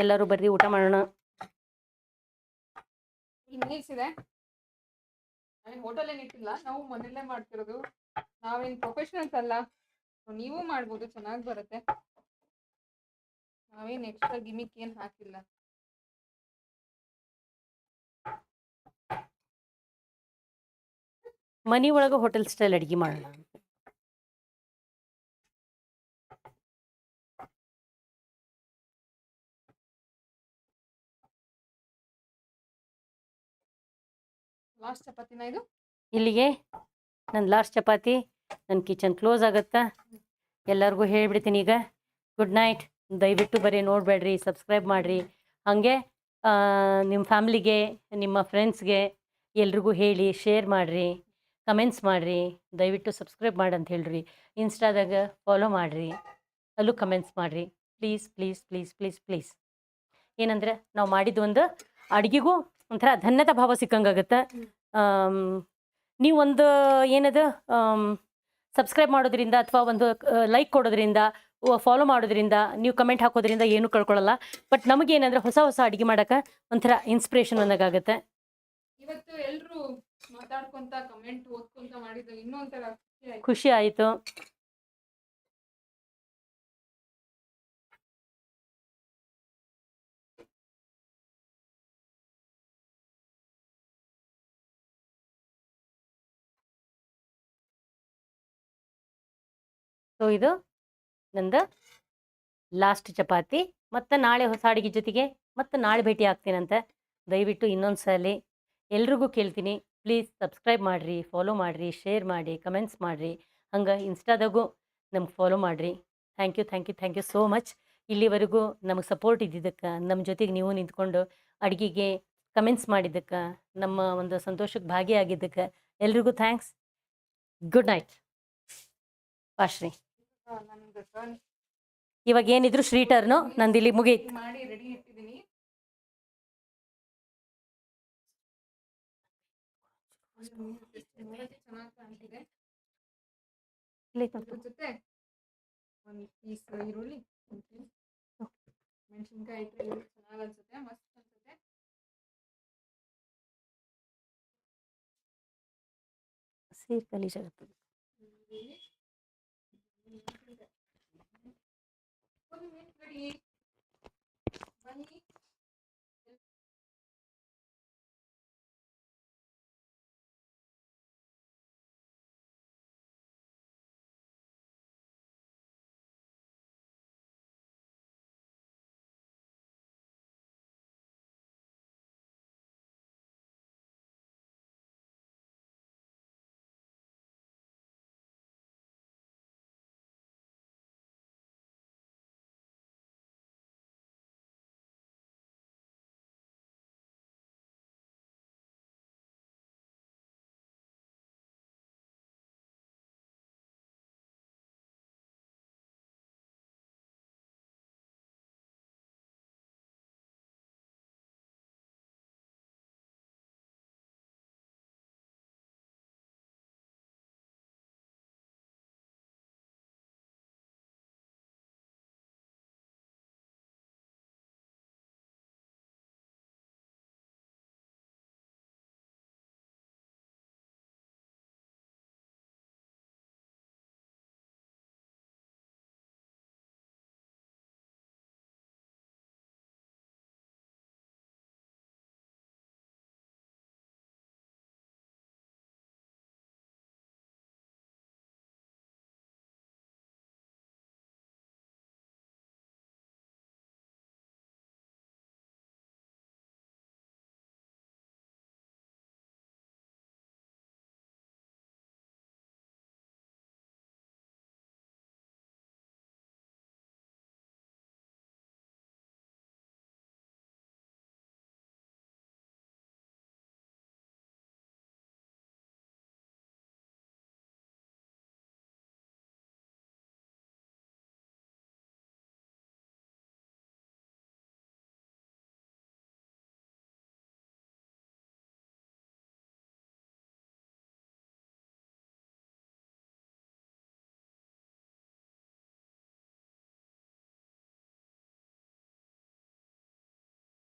ಎಲ್ಲರೂ ಬರ್ರಿ ಊಟ ಮಾಡೋಣ. ಮೀಲ್ಸ್ ಇದೆ. ಹೋಟೆಲ್ ಏನು ಇಟ್ಟಿಲ್ಲ, ನಾವು ಮನೆಯಲ್ಲೇ ಮಾಡ್ತಿರೋದು. ನಾವೇನು ಪ್ರೊಫೆಷನಲ್ಸ್ ಅಲ್ಲ, ನೀವು ಮಾಡ್ಬೋದು, ಚೆನ್ನಾಗಿ ಬರುತ್ತೆ. ನಾವೇನು ಎಕ್ಸ್ಟ್ರಾ ಗಿಮಿಕ್ ಏನು ಹಾಕಿಲ್ಲ. ಮನಿ ಒಳಗೆ ಹೋಟೆಲ್ ಸ್ಟೈಲ್ ಅಡುಗೆ ಮಾಡೋಣ. ಲಾಸ್ಟ್ ಚಪಾತಿನ ಇದು. ಇಲ್ಲಿಗೆ ನನ್ನ ಲಾಸ್ಟ್ ಚಪಾತಿ. ನನ್ನ ಕಿಚನ್ ಕ್ಲೋಸ್ ಆಗುತ್ತಾ. ಎಲ್ಲರಿಗೂ ಹೇಳಿಬಿಡ್ತೀನಿ ಈಗ ಗುಡ್ ನೈಟ್. ದಯವಿಟ್ಟು ಬರೀ ನೋಡಬೇಡ್ರಿ, ಸಬ್ಸ್ಕ್ರೈಬ್ ಮಾಡಿರಿ. ಹಾಗೆ ನಿಮ್ಮ ಫ್ಯಾಮ್ಲಿಗೆ, ನಿಮ್ಮ ಫ್ರೆಂಡ್ಸ್ಗೆ ಎಲ್ರಿಗೂ ಹೇಳಿ, ಶೇರ್ ಮಾಡಿರಿ, ಕಮೆಂಟ್ಸ್ ಮಾಡಿರಿ. ದಯವಿಟ್ಟು ಸಬ್ಸ್ಕ್ರೈಬ್ ಮಾಡಿ ಅಂತ ಹೇಳ್ರಿ. ಇನ್ಸ್ಟಾದಾಗ ಫಾಲೋ ಮಾಡಿರಿ, ಅಲ್ಲೂ ಕಮೆಂಟ್ಸ್ ಮಾಡಿರಿ. Please please please please please. ಏನಂದ್ರೆ ನಾವು ಮಾಡಿದ್ದು ಒಂದು ಅಡುಗೆಗೂ ಒಂಥರ ಧನ್ಯತಾ ಭಾವ ಸಿಕ್ಕಂಗಾಗತ್ತೆ. ನೀವು ಒಂದು ಏನದು ಸಬ್ಸ್ಕ್ರೈಬ್ ಮಾಡೋದ್ರಿಂದ ಅಥವಾ ಒಂದು ಲೈಕ್ ಕೊಡೋದ್ರಿಂದ, ಫಾಲೋ ಮಾಡೋದ್ರಿಂದ, ನೀವು ಕಮೆಂಟ್ ಹಾಕೋದ್ರಿಂದ ಏನೂ ಕಳ್ಕೊಳ್ಳಲ್ಲ. ಬಟ್ ನಮಗೇನಂದ್ರೆ ಹೊಸ ಹೊಸ ಅಡುಗೆ ಮಾಡೋಕೆ ಒಂಥರ ಇನ್ಸ್ಪಿರೇಷನ್ ಅನ್ನೋಕ್ಕಾಗತ್ತೆ. ಇವತ್ತು ಎಲ್ಲರೂ ಮಾತಾಡ್ಕೊಂತ ಕಮೆಂಟ್ ಓದ್ಕೊಂತ ಮಾಡಿದ್ದು ಇನ್ನೂ ಒಂಥರ ಖುಷಿ ಆಯಿತು. ಸೊ ಇದು ನಂದು ಲಾಸ್ಟ್ ಚಪಾತಿ. ಮತ್ತು ನಾಳೆ ಹೊಸ ಅಡುಗೆ ಜೊತೆಗೆ ಮತ್ತು ನಾಳೆ ಭೇಟಿ ಆಗ್ತೀನಂತೆ. ದಯವಿಟ್ಟು ಇನ್ನೊಂದು ಸಲ ಎಲ್ರಿಗೂ ಕೇಳ್ತೀನಿ, ಪ್ಲೀಸ್ ಸಬ್ಸ್ಕ್ರೈಬ್ ಮಾಡಿರಿ, ಫಾಲೋ ಮಾಡಿರಿ, ಶೇರ್ ಮಾಡಿ, ಕಮೆಂಟ್ಸ್ ಮಾಡಿರಿ. ಹಂಗೆ ಇನ್ಸ್ಟಾದಾಗೂ ನಮ್ಗೆ ಫಾಲೋ ಮಾಡಿರಿ. Thank you thank you thank you so much. ಇಲ್ಲಿವರೆಗೂ ನಮಗೆ ಸಪೋರ್ಟ್ ಇದ್ದಿದ್ದಕ್ಕೆ, ನಮ್ಮ ಜೊತೆಗೆ ನೀವು ನಿಂತ್ಕೊಂಡು ಅಡುಗೆಗೆ ಕಮೆಂಟ್ಸ್ ಮಾಡಿದ್ದಕ್ಕೆ, ನಮ್ಮ ಒಂದು ಸಂತೋಷಕ್ಕೆ ಭಾಗಿಯಾಗಿದ್ದಕ್ಕೆ ಎಲ್ರಿಗೂ ಥ್ಯಾಂಕ್ಸ್. Good night. ಪಾಶ್ರೀ, ಇವಾಗ ಏನಿದ್ರು ಶ್ರೀ ಟರ್ನು, ನಂದು ಇಲ್ಲಿ ಮುಗೀತು. ಮಾಡಿ ರೆಡಿ ಇಟ್ಟಿದ್ದೀನಿ. ಚೆನ್ನಾಗಿ ಕಾಣ್ತಿದೆ. ಜೊತೆ ಒಂದು ಪೀಸ್ ಈರುಳ್ಳಿ, ಮೆಣಸಿನ್ಕಾಯಿ ಇಟ್ಟರೆ ಚೆನ್ನಾಗಿ ಅನ್ಸುತ್ತೆ, ಮಸ್ತ್ ಅನ್ಸುತ್ತೆ. ಸೇರ್ ಕಲೀಜಾಗುತ್ತದೆ. ರೆಡಿ